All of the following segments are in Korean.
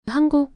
한국.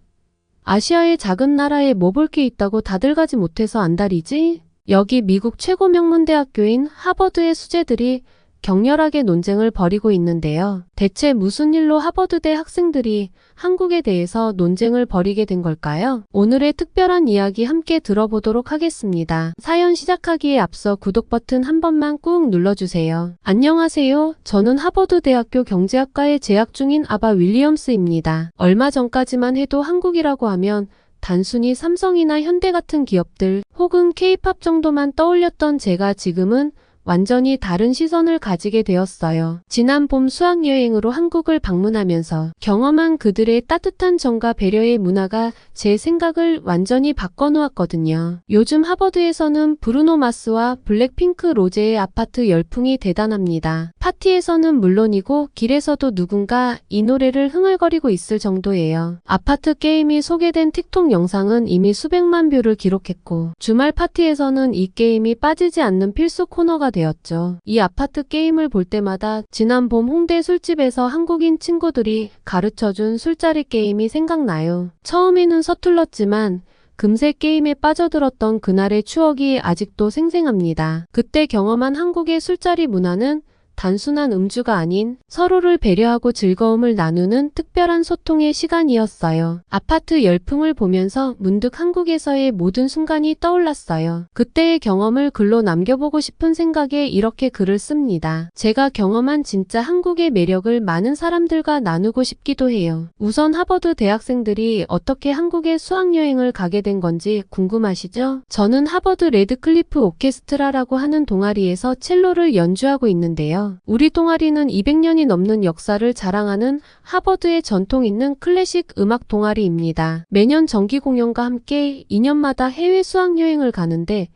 아시아의 작은 나라에 뭐 볼 게 있다고 다들 가지 못해서 안달이지? 여기 미국 최고 명문대학교인 하버드의 수재들이 격렬하게 논쟁을 벌이고 있는데요. 대체 무슨 일로 하버드대 학생들이 한국에 대해서 논쟁을 벌이게 된 걸까요? 오늘의 특별한 이야기 함께 들어보도록 하겠습니다. 사연 시작하기에 앞서 구독 버튼 한 번만 꾹 눌러주세요. 안녕하세요. 저는 하버드대학교 경제학과에 재학 중인 아바 윌리엄스입니다. 얼마 전까지만 해도 한국이라고 하면 단순히 삼성이나 현대 같은 기업들 혹은 K-팝 정도만 떠올렸던 제가 지금은 완전히 다른 시선을 가지게 되었어요. 지난 봄 수학여행으로 한국을 방문하면서 경험한 그들의 따뜻한 정과 배려의 문화가 제 생각을 완전히 바꿔놓았거든요. 요즘 하버드에서는 브루노 마스와 블랙핑크 로제의 아파트 열풍이 대단합니다. 파티에서는 물론이고 길에서도 누군가 이 노래를 흥얼거리고 있을 정도예요. 아파트 게임이 소개된 틱톡 영상은 이미 수백만 뷰를 기록했고 주말 파티에서는 이 게임이 빠지지 않는 필수 코너가 되었죠. 이 아파트 게임을 볼 때마다 지난 봄 홍대 술집에서 한국인 친구들이 가르쳐준 술자리 게임이 생각나요. 처음에는 서툴렀지만 금세 게임에 빠져들었던 그날의 추억이 아직도 생생합니다. 그때 경험한 한국의 술자리 문화는 단순한 음주가 아닌 서로를 배려하고 즐거움을 나누는 특별한 소통의 시간이었어요. 아파트 열풍을 보면서 문득 한국에서의 모든 순간이 떠올랐어요. 그때의 경험을 글로 남겨보고 싶은 생각에 이렇게 글을 씁니다. 제가 경험한 진짜 한국의 매력을 많은 사람들과 나누고 싶기도 해요. 우선 하버드 대학생들이 어떻게 한국에 수학여행을 가게 된 건지 궁금하시죠? 저는 하버드 레드클리프 오케스트라라고 하는 동아리에서 첼로를 연주하고 있는데요. 우리 동아리는 200년이 넘는 역사를 자랑하는 하버드의 전통 있는 클래식 음악 동아리입니다. 매년 정기 공연과 함께 2년마다 해외 수학여행을 가는데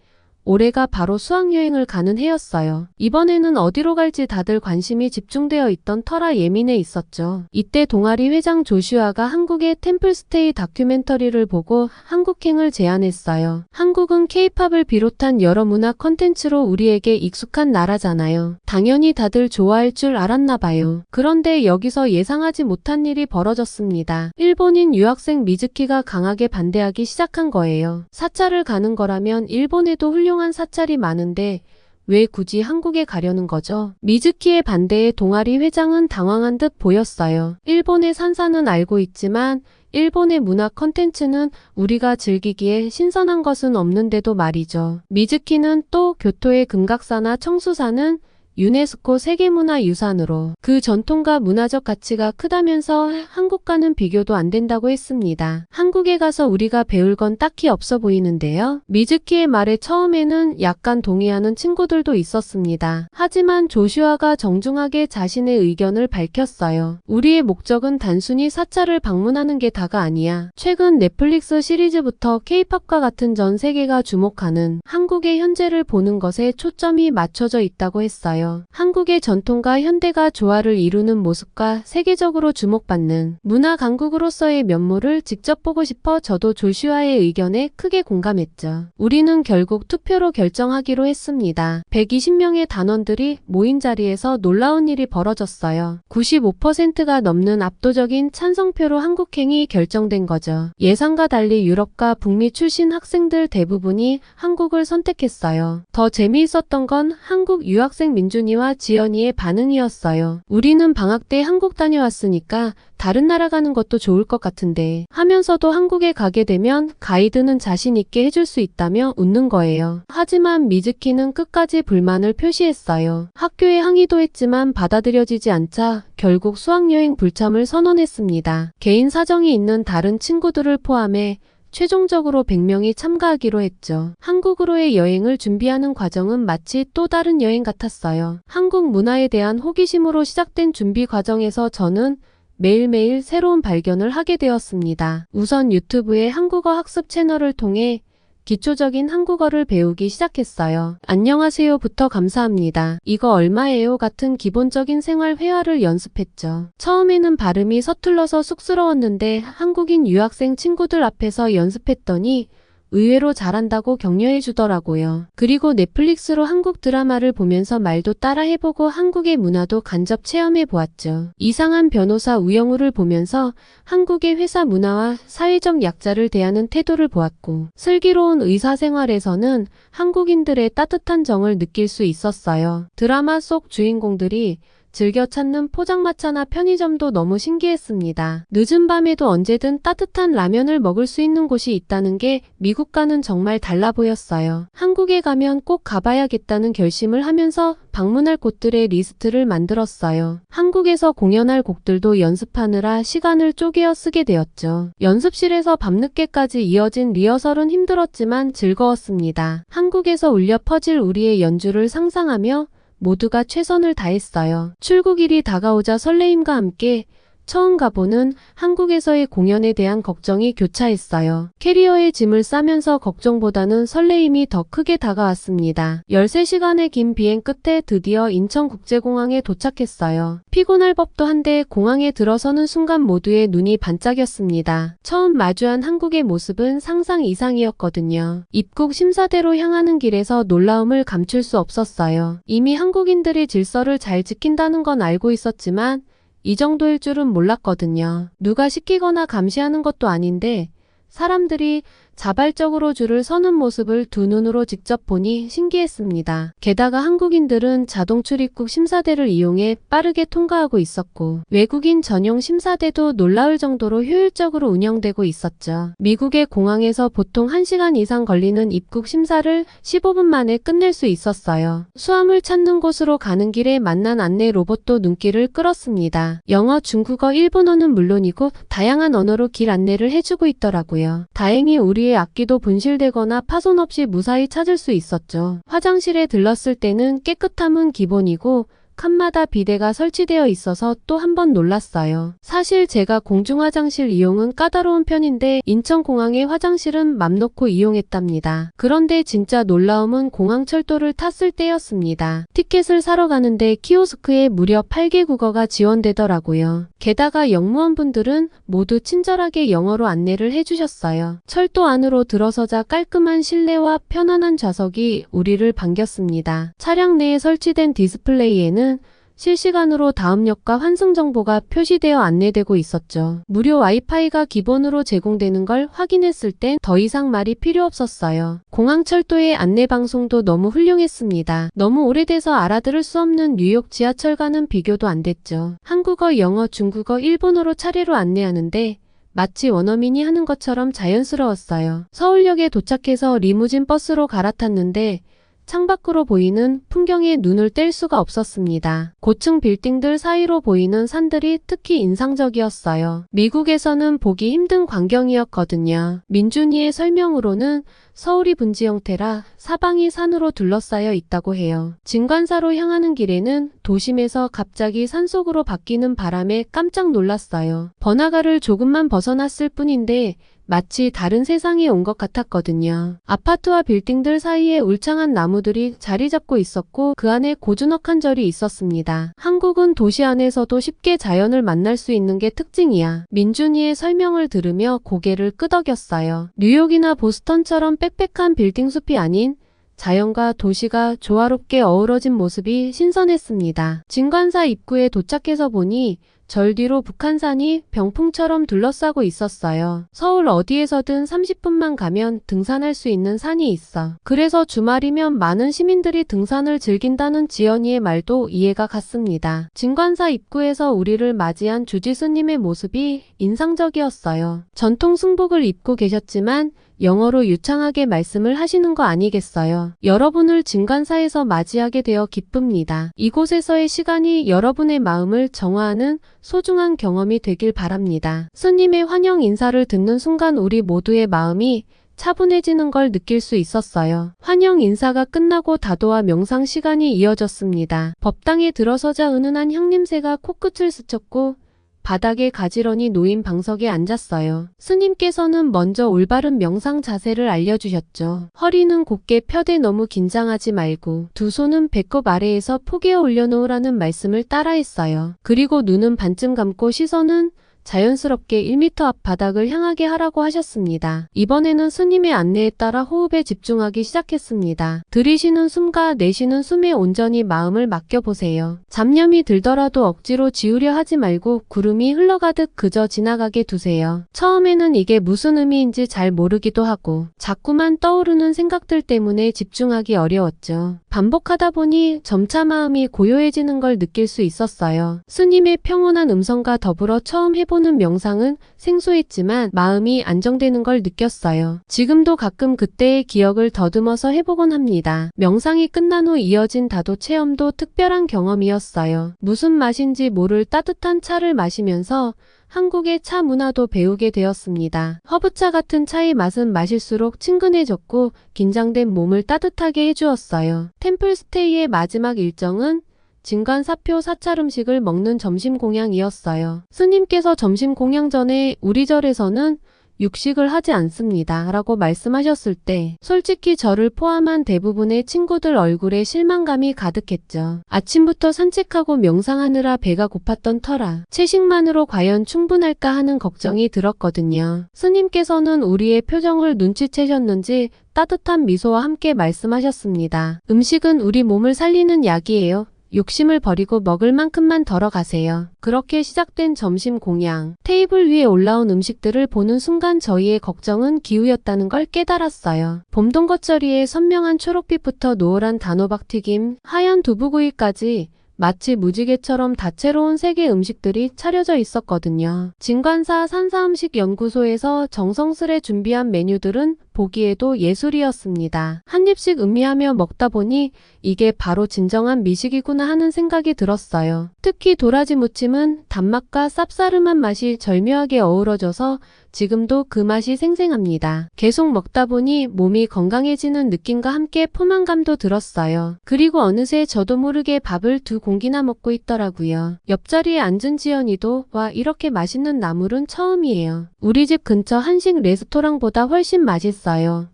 올해가 바로 수학여행을 가는 해였어요. 이번에는 어디로 갈지 다들 관심이 집중되어 있던 터라 예민해 있었죠. 이때 동아리 회장 조슈아가 한국의 템플스테이 다큐멘터리를 보고 한국행을 제안했어요. 한국은 K-팝을 비롯한 여러 문화 컨텐츠로 우리에게 익숙한 나라잖아요. 당연히 다들 좋아할 줄 알았나 봐요. 그런데 여기서 예상하지 못한 일이 벌어졌습니다. 일본인 유학생 미즈키가 강하게 반대하기 시작한 거예요. 사찰을 가는 거라면 일본에도 훌륭한 사찰이 많은데 왜 굳이 한국에 가려는 거죠? 미즈키의 반대에 동아리 회장은 당황한 듯 보였어요. 일본의 산사는 알고 있지만 일본의 문화 컨텐츠는 우리가 즐기기에 신선한 것은 없는데도 말이죠. 미즈키는 또 교토의 금각사나 청수사는 유네스코 세계문화유산으로 그 전통과 문화적 가치가 크다면서 한국과는 비교도 안 된다고 했습니다. 한국에 가서 우리가 배울 건 딱히 없어 보이는데요. 미즈키의 말에 처음에는 약간 동의하는 친구들도 있었습니다. 하지만 조슈아가 정중하게 자신의 의견을 밝혔어요. 우리의 목적은 단순히 사찰을 방문하는 게 다가 아니야. 최근 넷플릭스 시리즈부터 K-팝과 같은 전 세계가 주목하는 한국의 현재를 보는 것에 초점이 맞춰져 있다고 했어요. 한국의 전통과 현대가 조화를 이루는 모습과 세계적으로 주목받는 문화 강국으로서의 면모를 직접 보고 싶어 저도 조슈아의 의견에 크게 공감했죠. 우리는 결국 투표로 결정하기로 했습니다. 120명의 단원들이 모인 자리에서 놀라운 일이 벌어졌어요. 95%가 넘는 압도적인 찬성표로 한국행이 결정된 거죠. 예상과 달리 유럽과 북미 출신 학생들 대부분이 한국을 선택했어요. 더 재미있었던 건 한국 유학생 민준이와 지연이의 반응이었어요. 우리는 방학 때 한국 다녀왔으니까 다른 나라 가는 것도 좋을 것 같은데 하면서도 한국에 가게 되면 가이드는 자신 있게 해줄 수 있다며 웃는 거예요. 하지만 미즈키는 끝까지 불만을 표시했어요. 학교에 항의도 했지만 받아들여지지 않자 결국 수학여행 불참을 선언했습니다. 개인 사정이 있는 다른 친구들을 포함해 최종적으로 100명이 참가하기로 했죠. 한국으로의 여행을 준비하는 과정은 마치 또 다른 여행 같았어요. 한국 문화에 대한 호기심으로 시작된 준비 과정에서 저는 매일매일 새로운 발견을 하게 되었습니다. 우선 유튜브의 한국어 학습 채널을 통해 기초적인 한국어를 배우기 시작했어요. 안녕하세요부터 감사합니다. 이거 얼마예요? 같은 기본적인 생활 회화를 연습했죠. 처음에는 발음이 서툴러서 쑥스러웠는데 한국인 유학생 친구들 앞에서 연습했더니 의외로 잘한다고 격려해 주더라고요. 그리고 넷플릭스로 한국 드라마를 보면서 말도 따라 해보고 한국의 문화도 간접 체험해 보았죠. 이상한 변호사 우영우를 보면서 한국의 회사 문화와 사회적 약자를 대하는 태도를 보았고, 슬기로운 의사생활에서는 한국인들의 따뜻한 정을 느낄 수 있었어요. 드라마 속 주인공들이 즐겨 찾는 포장마차나 편의점도 너무 신기했습니다. 늦은 밤에도 언제든 따뜻한 라면을 먹을 수 있는 곳이 있다는 게 미국과는 정말 달라 보였어요. 한국에 가면 꼭 가봐야겠다는 결심을 하면서 방문할 곳들의 리스트를 만들었어요. 한국에서 공연할 곡들도 연습하느라 시간을 쪼개어 쓰게 되었죠. 연습실에서 밤늦게까지 이어진 리허설은 힘들었지만 즐거웠습니다. 한국에서 울려 퍼질 우리의 연주를 상상하며 모두가 최선을 다했어요. 출국일이 다가오자 설레임과 함께 처음 가보는 한국에서의 공연에 대한 걱정이 교차했어요. 캐리어에 짐을 싸면서 걱정보다는 설레임이 더 크게 다가왔습니다. 13시간의 긴 비행 끝에 드디어 인천국제공항에 도착했어요. 피곤할 법도 한데 공항에 들어서는 순간 모두의 눈이 반짝였습니다. 처음 마주한 한국의 모습은 상상 이상이었거든요. 입국 심사대로 향하는 길에서 놀라움을 감출 수 없었어요. 이미 한국인들이 질서를 잘 지킨다는 건 알고 있었지만 이 정도일 줄은 몰랐거든요. 누가 시키거나 감시하는 것도 아닌데 사람들이 자발적으로 줄을 서는 모습을 두 눈으로 직접 보니 신기했습니다. 게다가 한국인들은 자동 출입국 심사대를 이용해 빠르게 통과하고 있었고, 외국인 전용 심사대도 놀라울 정도로 효율적으로 운영되고 있었죠. 미국의 공항에서 보통 1시간 이상 걸리는 입국 심사를 15분 만에 끝낼 수 있었어요. 수함을 찾는 곳으로 가는 길에 만난 안내 로봇도 눈길을 끌었습니다. 영어, 중국어, 일본어는 물론이고 다양한 언어로 길 안내를 해주고 있더라고요. 다행히 우리의 악기도 분실되거나 파손 없이 무사히 찾을 수 있었죠. 화장실에 들렀을 때는 깨끗함은 기본이고 칸마다 비데가 설치되어 있어서 또 한 번 놀랐어요. 사실 제가 공중화장실 이용은 까다로운 편인데 인천공항의 화장실은 맘 놓고 이용했답니다. 그런데 진짜 놀라움은 공항철도를 탔을 때였습니다. 티켓을 사러 가는데 키오스크에 무려 8개 국어가 지원되더라고요. 게다가 영무원분들은 모두 친절하게 영어로 안내를 해주셨어요. 철도 안으로 들어서자 깔끔한 실내와 편안한 좌석이 우리를 반겼습니다. 차량 내에 설치된 디스플레이에는 실시간으로 다음 역과 환승 정보가 표시되어 안내되고 있었죠. 무료 와이파이가 기본으로 제공되는 걸 확인했을 땐 더 이상 말이 필요 없었어요. 공항철도의 안내방송도 너무 훌륭했습니다. 너무 오래돼서 알아들을 수 없는 뉴욕 지하철과는 비교도 안 됐죠. 한국어, 영어, 중국어, 일본어로 차례로 안내하는데 마치 원어민이 하는 것처럼 자연스러웠어요. 서울역에 도착해서 리무진 버스로 갈아탔는데 창밖으로 보이는 풍경에 눈을 뗄 수가 없었습니다. 고층 빌딩들 사이로 보이는 산들이 특히 인상적이었어요. 미국에서는 보기 힘든 광경이었거든요. 민준이의 설명으로는 서울이 분지 형태라 사방이 산으로 둘러싸여 있다고 해요. 진관사로 향하는 길에는 도심에서 갑자기 산속으로 바뀌는 바람에 깜짝 놀랐어요. 번화가를 조금만 벗어났을 뿐인데 마치 다른 세상에 온 것 같았거든요. 아파트와 빌딩들 사이에 울창한 나무들이 자리 잡고 있었고 그 안에 고즈넉한 절이 있었습니다. 한국은 도시 안에서도 쉽게 자연을 만날 수 있는 게 특징이야. 민준이의 설명을 들으며 고개를 끄덕였어요. 뉴욕이나 보스턴처럼 빽빽한 빌딩 숲이 아닌 자연과 도시가 조화롭게 어우러진 모습이 신선했습니다. 진관사 입구에 도착해서 보니 절 뒤로 북한산이 병풍처럼 둘러싸고 있었어요. 서울 어디에서든 30분만 가면 등산할 수 있는 산이 있어. 그래서 주말이면 많은 시민들이 등산을 즐긴다는 지연이의 말도 이해가 갔습니다. 진관사 입구에서 우리를 맞이한 주지스님의 모습이 인상적이었어요. 전통 승복을 입고 계셨지만 영어로 유창하게 말씀을 하시는 거 아니겠어요? 여러분을 진관사에서 맞이하게 되어 기쁩니다. 이곳에서의 시간이 여러분의 마음을 정화하는 소중한 경험이 되길 바랍니다. 스님의 환영 인사를 듣는 순간 우리 모두의 마음이 차분해지는 걸 느낄 수 있었어요. 환영 인사가 끝나고 다도와 명상 시간이 이어졌습니다. 법당에 들어서자 은은한 향냄새가 코끝을 스쳤고 바닥에 가지런히 놓인 방석에 앉았어요. 스님께서는 먼저 올바른 명상 자세를 알려주셨죠. 허리는 곧게 펴되 너무 긴장하지 말고 두 손은 배꼽 아래에서 포개어 올려놓으라는 말씀을 따라했어요. 그리고 눈은 반쯤 감고 시선은 자연스럽게 1m 앞 바닥을 향하게 하라고 하셨습니다. 이번에는 스님의 안내에 따라 호흡에 집중하기 시작했습니다. 들이쉬는 숨과 내쉬는 숨에 온전히 마음을 맡겨보세요. 잡념이 들더라도 억지로 지우려 하지 말고 구름이 흘러가듯 그저 지나가게 두세요. 처음에는 이게 무슨 의미인지 잘 모르기도 하고 자꾸만 떠오르는 생각들 때문에 집중하기 어려웠죠. 반복하다 보니 점차 마음이 고요해지는 걸 느낄 수 있었어요. 스님의 평온한 음성과 더불어 처음 해보는 명상은 생소했지만 마음이 안정되는 걸 느꼈어요. 지금도 가끔 그때의 기억을 더듬어서 해보곤 합니다. 명상이 끝난 후 이어진 다도 체험도 특별한 경험이었어요. 무슨 맛인지 모를 따뜻한 차를 마시면서 한국의 차 문화도 배우게 되었습니다. 허브차 같은 차의 맛은 마실수록 친근해졌고 긴장된 몸을 따뜻하게 해주었어요. 템플스테이의 마지막 일정은 진관사표 사찰 음식을 먹는 점심 공양이었어요. 스님께서 점심 공양 전에 우리 절에서는 육식을 하지 않습니다. 라고 말씀하셨을 때 솔직히 저를 포함한 대부분의 친구들 얼굴에 실망감이 가득했죠. 아침부터 산책하고 명상하느라 배가 고팠던 터라 채식만으로 과연 충분할까 하는 걱정이 들었거든요. 스님께서는 우리의 표정을 눈치채셨는지 따뜻한 미소와 함께 말씀하셨습니다. 음식은 우리 몸을 살리는 약이에요. 욕심을 버리고 먹을 만큼만 덜어 가세요. 그렇게 시작된 점심 공양. 테이블 위에 올라온 음식들을 보는 순간 저희의 걱정은 기우였다는 걸 깨달았어요. 봄동겉절이에 선명한 초록빛부터 노을한 단호박튀김, 하얀 두부구이까지 마치 무지개처럼 다채로운 세계 음식들이 차려져 있었거든요. 진관사 산사음식연구소에서 정성스레 준비한 메뉴들은 보기에도 예술이었습니다. 한 입씩 음미하며 먹다 보니 이게 바로 진정한 미식이구나 하는 생각이 들었어요. 특히 도라지 무침은 단맛과 쌉싸름한 맛이 절묘하게 어우러져서 지금도 그 맛이 생생합니다. 계속 먹다 보니 몸이 건강해지는 느낌과 함께 포만감도 들었어요. 그리고 어느새 저도 모르게 밥을 2공기나 먹고 있더라고요. 옆자리에 앉은 지연이도 와 이렇게 맛있는 나물은 처음이에요. 우리 집 근처 한식 레스토랑보다 훨씬 맛있어요.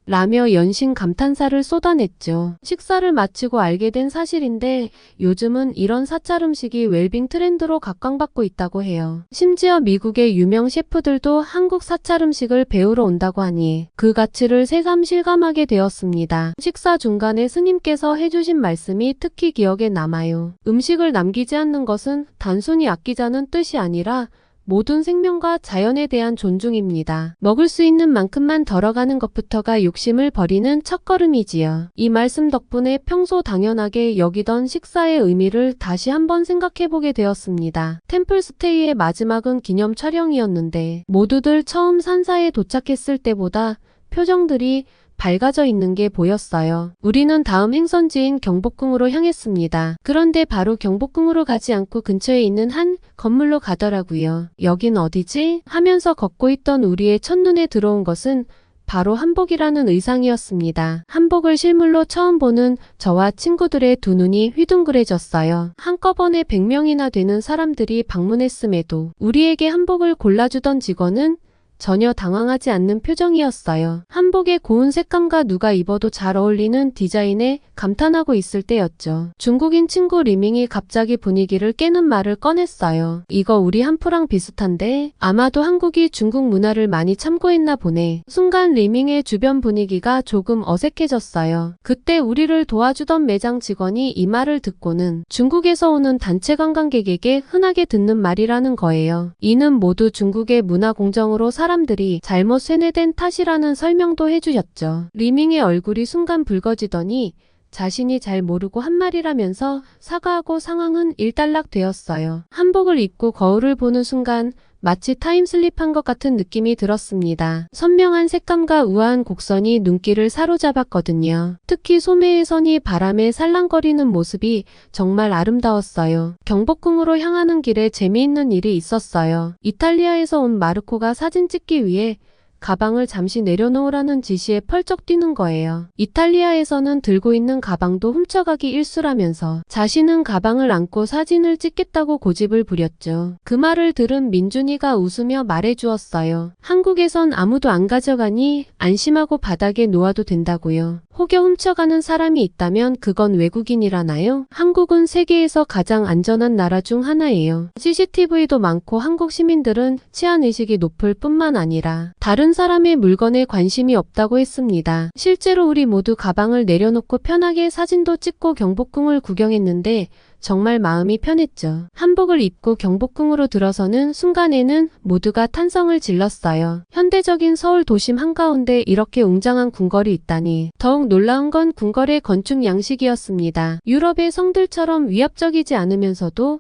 라며 연신 감탄사를 쏟아냈죠. 식사를 마치고 알게 된 사실인데 요즘은 이런 사찰 음식이 웰빙 트렌드로 각광받고 있다고 해요. 심지어 미국의 유명 셰프들도 한국 사찰 음식을 배우러 온다고 하니 그 가치를 새삼 실감하게 되었습니다. 식사 중간에 스님께서 해주신 말씀이 특히 기억에 남아요. 음식을 남기지 않는 것은 단순히 아끼자는 뜻이 아니라 모든 생명과 자연에 대한 존중입니다. 먹을 수 있는 만큼만 덜어가는 것부터가 욕심을 버리는 첫걸음이지요. 이 말씀 덕분에 평소 당연하게 여기던 식사의 의미를 다시 한번 생각해보게 되었습니다. 템플스테이의 마지막은 기념 촬영이었는데 모두들 처음 산사에 도착했을 때보다 표정들이 밝아져 있는 게 보였어요. 우리는 다음 행선지인 경복궁으로 향했습니다. 그런데 바로 경복궁으로 가지 않고 근처에 있는 한 건물로 가더라고요. 여긴 어디지? 하면서 걷고 있던 우리의 첫눈에 들어온 것은 바로 한복이라는 의상이었습니다. 한복을 실물로 처음 보는 저와 친구들의 두 눈이 휘둥그레졌어요. 한꺼번에 100명이나 되는 사람들이 방문했음에도 우리에게 한복을 골라주던 직원은 전혀 당황하지 않는 표정이었어요. 한복의 고운 색감과 누가 입어도 잘 어울리는 디자인에 감탄하고 있을 때였죠. 중국인 친구 리밍이 갑자기 분위기를 깨는 말을 꺼냈어요. 이거 우리 한프랑 비슷한데? 아마도 한국이 중국 문화를 많이 참고했나 보네. 순간 리밍의 주변 분위기가 조금 어색해졌어요. 그때 우리를 도와주던 매장 직원이 이 말을 듣고는 중국에서 오는 단체 관광객에게 흔하게 듣는 말이라는 거예요. 이는 모두 중국의 문화 공정으로 사람들이 잘못 세뇌된 탓이라는 설명도 해주셨죠. 리밍의 얼굴이 순간 붉어지더니 자신이 잘 모르고 한 말이라면서 사과하고 상황은 일단락 되었어요. 한복을 입고 거울을 보는 순간 마치 타임슬립한 것 같은 느낌이 들었습니다. 선명한 색감과 우아한 곡선이 눈길을 사로잡았거든요. 특히 소매의 선이 바람에 살랑거리는 모습이 정말 아름다웠어요. 경복궁으로 향하는 길에 재미있는 일이 있었어요. 이탈리아에서 온 마르코가 사진 찍기 위해 가방을 잠시 내려놓으라는 지시에 펄쩍 뛰는 거예요. 이탈리아에서는 들고 있는 가방도 훔쳐가기 일쑤라면서 자신은 가방을 안고 사진을 찍겠다고 고집을 부렸죠. 그 말을 들은 민준이가 웃으며 말해주었어요. 한국에선 아무도 안 가져가니 안심하고 바닥에 놓아도 된다고요. 혹여 훔쳐가는 사람이 있다면 그건 외국인이라나요? 한국은 세계에서 가장 안전한 나라 중 하나예요. CCTV도 많고 한국 시민들은 치안의식이 높을 뿐만 아니라 다른 사람의 물건에 관심이 없다고 했습니다. 실제로 우리 모두 가방을 내려놓고 편하게 사진도 찍고 경복궁을 구경했는데 정말 마음이 편했죠. 한복을 입고 경복궁으로 들어서는 순간에는 모두가 탄성을 질렀어요. 현대적인 서울 도심 한가운데 이렇게 웅장한 궁궐이 있다니. 더욱 놀라운 건 궁궐의 건축 양식이었습니다. 유럽의 성들처럼 위압적이지 않으면서도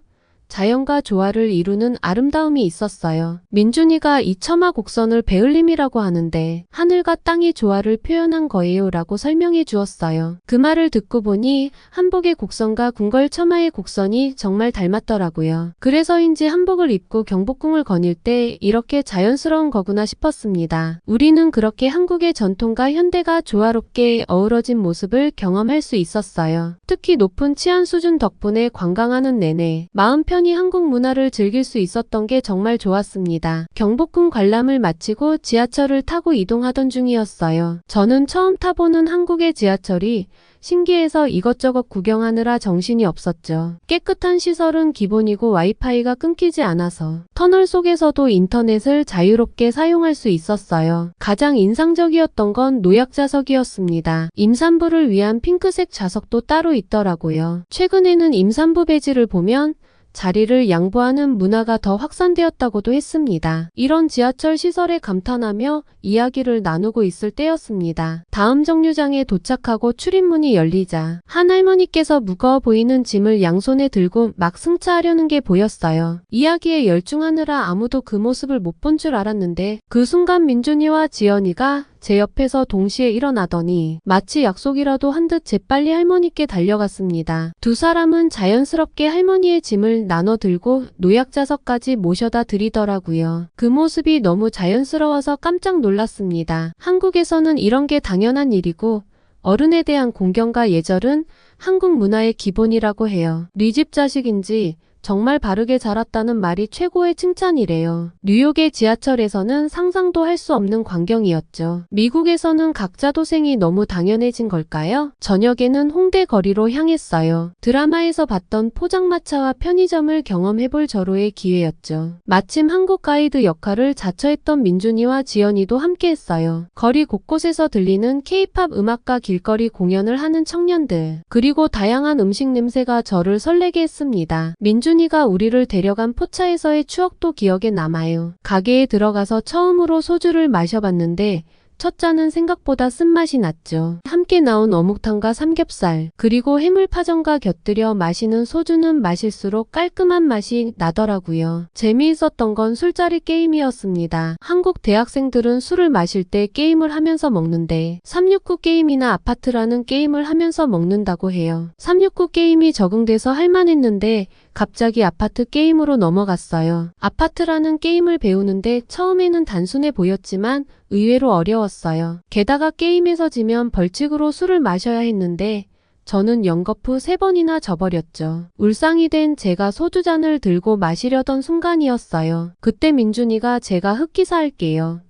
자연과 조화를 이루는 아름다움이 있었어요. 민준이가 이 처마 곡선을 베을림이라고 하는데 하늘과 땅의 조화를 표현한 거예요 라고 설명해 주었어요. 그 말을 듣고 보니 한복의 곡선과 궁궐 처마의 곡선이 정말 닮았더라고요. 그래서인지 한복을 입고 경복궁을 거닐 때 이렇게 자연스러운 거구나 싶었습니다. 우리는 그렇게 한국의 전통과 현대가 조화롭게 어우러진 모습을 경험할 수 있었어요. 특히 높은 치안 수준 덕분에 관광하는 내내 마음 편히 한국 문화를 즐길 수 있었던 게 정말 좋았습니다. 경복궁 관람을 마치고 지하철을 타고 이동하던 중이었어요. 저는 처음 타보는 한국의 지하철이 신기해서 이것저것 구경하느라 정신이 없었죠. 깨끗한 시설은 기본이고 와이파이가 끊기지 않아서 터널 속에서도 인터넷을 자유롭게 사용할 수 있었어요. 가장 인상적이었던 건 노약 좌석이었습니다. 임산부를 위한 핑크색 좌석도 따로 있더라고요. 최근에는 임산부 배지를 보면 자리를 양보하는 문화가 더 확산되었다고도 했습니다. 이런 지하철 시설에 감탄하며 이야기를 나누고 있을 때였습니다. 다음 정류장에 도착하고 출입문이 열리자 한 할머니께서 무거워 보이는 짐을 양손에 들고 막 승차하려는 게 보였어요. 이야기에 열중하느라 아무도 그 모습을 못 본 줄 알았는데 그 순간 민준이와 지연이가 제 옆에서 동시에 일어나더니 마치 약속이라도 한 듯 재빨리 할머니께 달려갔습니다. 두 사람은 자연스럽게 할머니의 짐을 나눠 들고 노약자석까지 모셔다 드리더라고요. 그 모습이 너무 자연스러워서 깜짝 놀랐습니다. 한국에서는 이런 게 당연한 일이고 어른에 대한 공경과 예절은 한국 문화의 기본이라고 해요. 네 집 자식인지 정말 바르게 자랐다는 말이 최고의 칭찬이래요. 뉴욕의 지하철에서는 상상도 할 수 없는 광경이었죠. 미국에서는 각자 도생이 너무 당연해진 걸까요? 저녁에는 홍대 거리로 향했어요. 드라마에서 봤던 포장마차와 편의점을 경험해볼 절호의 기회였죠. 마침 한국 가이드 역할을 자처했던 민준이와 지연이도 함께했어요. 거리 곳곳에서 들리는 K-팝 음악과 길거리 공연을 하는 청년들, 그리고 다양한 음식 냄새가 저를 설레게 했습니다. 민준이가 우리를 데려간 포차에서의 추억도 기억에 남아요. 가게에 들어가서 처음으로 소주를 마셔봤는데 첫 잔은 생각보다 쓴맛이 났죠. 함께 나온 어묵탕과 삼겹살, 그리고 해물파전과 곁들여 마시는 소주는 마실수록 깔끔한 맛이 나더라고요. 재미있었던 건 술자리 게임이었습니다. 한국 대학생들은 술을 마실 때 게임을 하면서 먹는데 369 게임이나 아파트라는 게임을 하면서 먹는다고 해요. 369 게임이 적응돼서 할만했는데 갑자기 아파트 게임으로 넘어갔어요. 아파트라는 게임을 배우는데 처음에는 단순해 보였지만 의외로 어려웠어요. 게다가 게임에서 지면 벌칙으로 술을 마셔야 했는데 저는 연거푸 3번이나 져버렸죠. 울상이 된 제가 소주잔을 들고 마시려던 순간이었어요. 그때 민준이가 제가 흑기사 할게요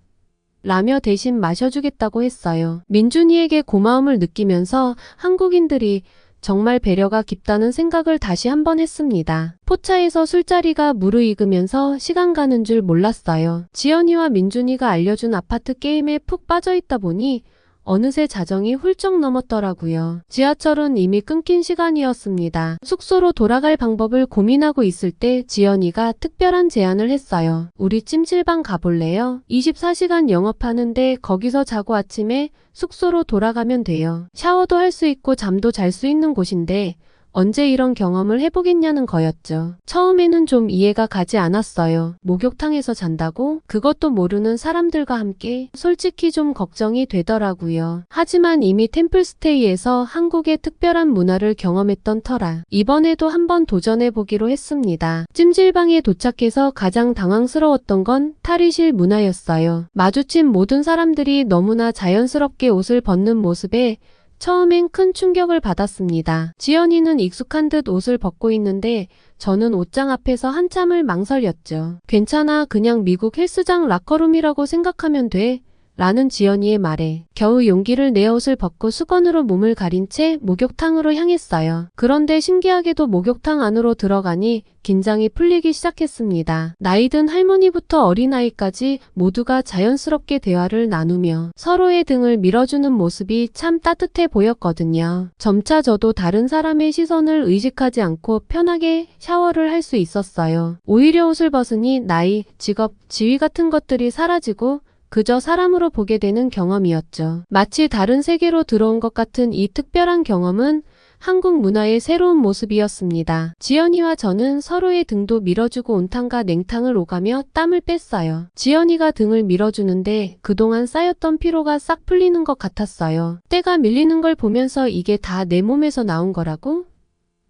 라며 대신 마셔주겠다고 했어요. 민준이에게 고마움을 느끼면서 한국인들이 정말 배려가 깊다는 생각을 다시 한번 했습니다. 포차에서 술자리가 무르익으면서 시간 가는 줄 몰랐어요. 지연이와 민준이가 알려준 아파트 게임에 푹 빠져있다 보니 어느새 자정이 훌쩍 넘었더라고요. 지하철은 이미 끊긴 시간이었습니다. 숙소로 돌아갈 방법을 고민하고 있을 때 지연이가 특별한 제안을 했어요. 우리 찜질방 가볼래요? 24시간 영업하는데 거기서 자고 아침에 숙소로 돌아가면 돼요. 샤워도 할 수 있고 잠도 잘 수 있는 곳인데 언제 이런 경험을 해보겠냐는 거였죠. 처음에는 좀 이해가 가지 않았어요. 목욕탕에서 잔다고? 그것도 모르는 사람들과 함께? 솔직히 좀 걱정이 되더라고요. 하지만 이미 템플스테이에서 한국의 특별한 문화를 경험했던 터라 이번에도 한번 도전해보기로 했습니다. 찜질방에 도착해서 가장 당황스러웠던 건 탈의실 문화였어요. 마주친 모든 사람들이 너무나 자연스럽게 옷을 벗는 모습에 처음엔 큰 충격을 받았습니다. 지연이는 익숙한 듯 옷을 벗고 있는데 저는 옷장 앞에서 한참을 망설였죠. 괜찮아, 그냥 미국 헬스장 라커룸이라고 생각하면 돼. 라는 지연이의 말에 겨우 용기를 내 옷을 벗고 수건으로 몸을 가린 채 목욕탕으로 향했어요. 그런데 신기하게도 목욕탕 안으로 들어가니 긴장이 풀리기 시작했습니다. 나이든 할머니부터 어린아이까지 모두가 자연스럽게 대화를 나누며 서로의 등을 밀어주는 모습이 참 따뜻해 보였거든요. 점차 저도 다른 사람의 시선을 의식하지 않고 편하게 샤워를 할 수 있었어요. 오히려 옷을 벗으니 나이, 직업, 지위 같은 것들이 사라지고 그저 사람으로 보게 되는 경험이었죠. 마치 다른 세계로 들어온 것 같은 이 특별한 경험은 한국 문화의 새로운 모습이었습니다. 지연이와 저는 서로의 등도 밀어주고 온탕과 냉탕을 오가며 땀을 뺐어요. 지연이가 등을 밀어주는데 그동안 쌓였던 피로가 싹 풀리는 것 같았어요. 때가 밀리는 걸 보면서 이게 다 내 몸에서 나온 거라고?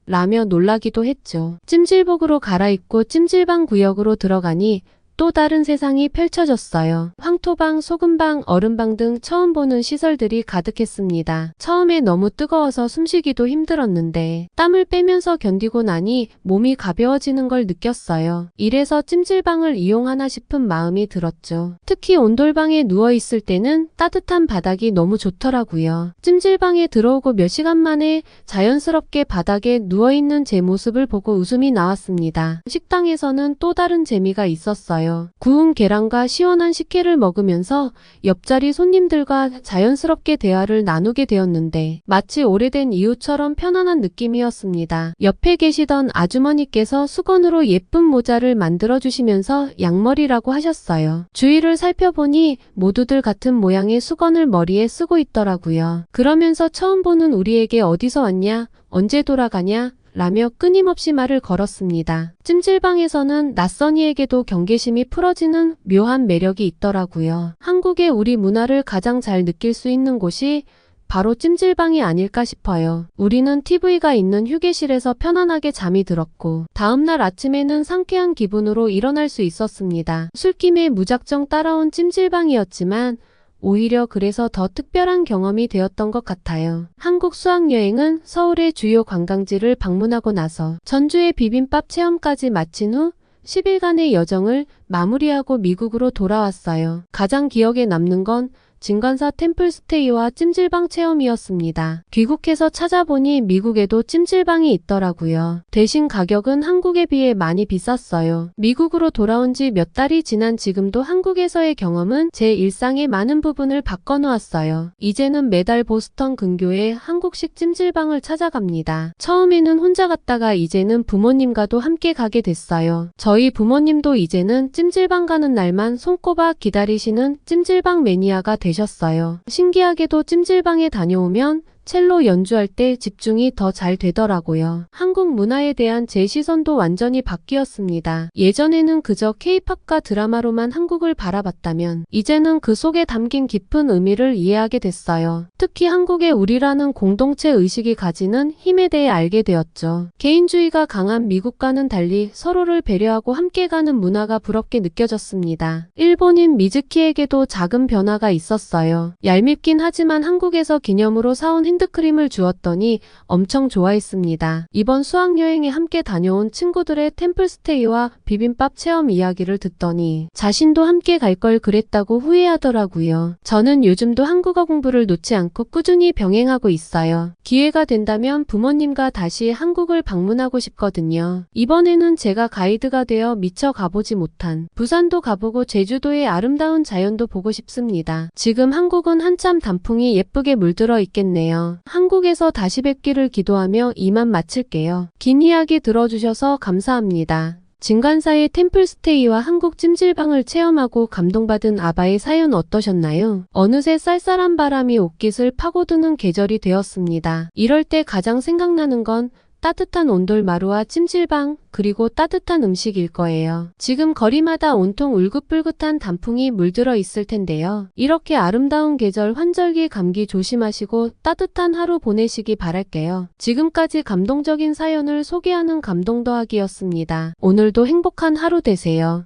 라며 놀라기도 했죠. 찜질복으로 갈아입고 찜질방 구역으로 들어가니 또 다른 세상이 펼쳐졌어요. 황토방, 소금방, 얼음방 등 처음 보는 시설들이 가득했습니다. 처음에 너무 뜨거워서 숨쉬기도 힘들었는데 땀을 빼면서 견디고 나니 몸이 가벼워지는 걸 느꼈어요. 이래서 찜질방을 이용하나 싶은 마음이 들었죠. 특히 온돌방에 누워있을 때는 따뜻한 바닥이 너무 좋더라고요. 찜질방에 들어오고 몇 시간 만에 자연스럽게 바닥에 누워있는 제 모습을 보고 웃음이 나왔습니다. 식당에서는 또 다른 재미가 있었어요. 구운 계란과 시원한 식혜를 먹으면서 옆자리 손님들과 자연스럽게 대화를 나누게 되었는데 마치 오래된 이웃처럼 편안한 느낌이었습니다. 옆에 계시던 아주머니께서 수건으로 예쁜 모자를 만들어 주시면서 양머리라고 하셨어요. 주위를 살펴보니 모두들 같은 모양의 수건을 머리에 쓰고 있더라고요. 그러면서 처음 보는 우리에게 어디서 왔냐? 언제 돌아가냐? 라며 끊임없이 말을 걸었습니다. 찜질방에서는 낯선이에게도 경계심이 풀어지는 묘한 매력이 있더라고요. 한국의 우리 문화를 가장 잘 느낄 수 있는 곳이 바로 찜질방이 아닐까 싶어요. 우리는 TV가 있는 휴게실에서 편안하게 잠이 들었고 다음날 아침에는 상쾌한 기분으로 일어날 수 있었습니다. 술김에 무작정 따라온 찜질방이었지만 오히려 그래서 더 특별한 경험이 되었던 것 같아요. 한국 수학여행은 서울의 주요 관광지를 방문하고 나서 전주의 비빔밥 체험까지 마친 후 10일간의 여정을 마무리하고 미국으로 돌아왔어요. 가장 기억에 남는 건 진관사 템플스테이와 찜질방 체험이었습니다. 귀국해서 찾아보니 미국에도 찜질방이 있더라고요. 대신 가격은 한국에 비해 많이 비쌌어요. 미국으로 돌아온 지 몇 달이 지난 지금도 한국에서의 경험은 제 일상의 많은 부분을 바꿔놓았어요. 이제는 매달 보스턴 근교의 한국식 찜질방을 찾아갑니다. 처음에는 혼자 갔다가 이제는 부모님과도 함께 가게 됐어요. 저희 부모님도 이제는 찜질방 가는 날만 손꼽아 기다리시는 찜질방 매니아가 되셨어요. 신기하게도 찜질방에 다녀오면 첼로 연주할 때 집중이 더 잘 되더라고요. 한국 문화에 대한 제 시선도 완전히 바뀌었습니다. 예전에는 그저 K-팝과 드라마로만 한국을 바라봤다면 이제는 그 속에 담긴 깊은 의미를 이해하게 됐어요. 특히 한국의 우리라는 공동체 의식이 가지는 힘에 대해 알게 되었죠. 개인주의가 강한 미국과는 달리 서로를 배려하고 함께 가는 문화가 부럽게 느껴졌습니다. 일본인 미즈키에게도 작은 변화가 있었어요. 얄밉긴 하지만 한국에서 기념으로 사온 핸드크림을 주었더니 엄청 좋아했습니다. 이번 수학여행에 함께 다녀온 친구들의 템플스테이와 비빔밥 체험 이야기를 듣더니 자신도 함께 갈 걸 그랬다고 후회하더라고요. 저는 요즘도 한국어 공부를 놓지 않고 꾸준히 병행하고 있어요. 기회가 된다면 부모님과 다시 한국을 방문하고 싶거든요. 이번에는 제가 가이드가 되어 미처 가보지 못한 부산도 가보고 제주도의 아름다운 자연도 보고 싶습니다. 지금 한국은 한참 단풍이 예쁘게 물들어 있겠네요. 한국에서 다시 뵙기를 기도하며 이만 마칠게요. 긴 이야기 들어주셔서 감사합니다. 진관사의 템플스테이와 한국 찜질방을 체험하고 감동받은 아바의 사연 어떠셨나요? 어느새 쌀쌀한 바람이 옷깃을 파고드는 계절이 되었습니다. 이럴 때 가장 생각나는 건 따뜻한 온돌마루와 찜질방, 그리고 따뜻한 음식일 거예요. 지금 거리마다 온통 울긋불긋한 단풍이 물들어 있을 텐데요. 이렇게 아름다운 계절 환절기 감기 조심하시고 따뜻한 하루 보내시기 바랄게요. 지금까지 감동적인 사연을 소개하는 감동 더하기였습니다. 오늘도 행복한 하루 되세요.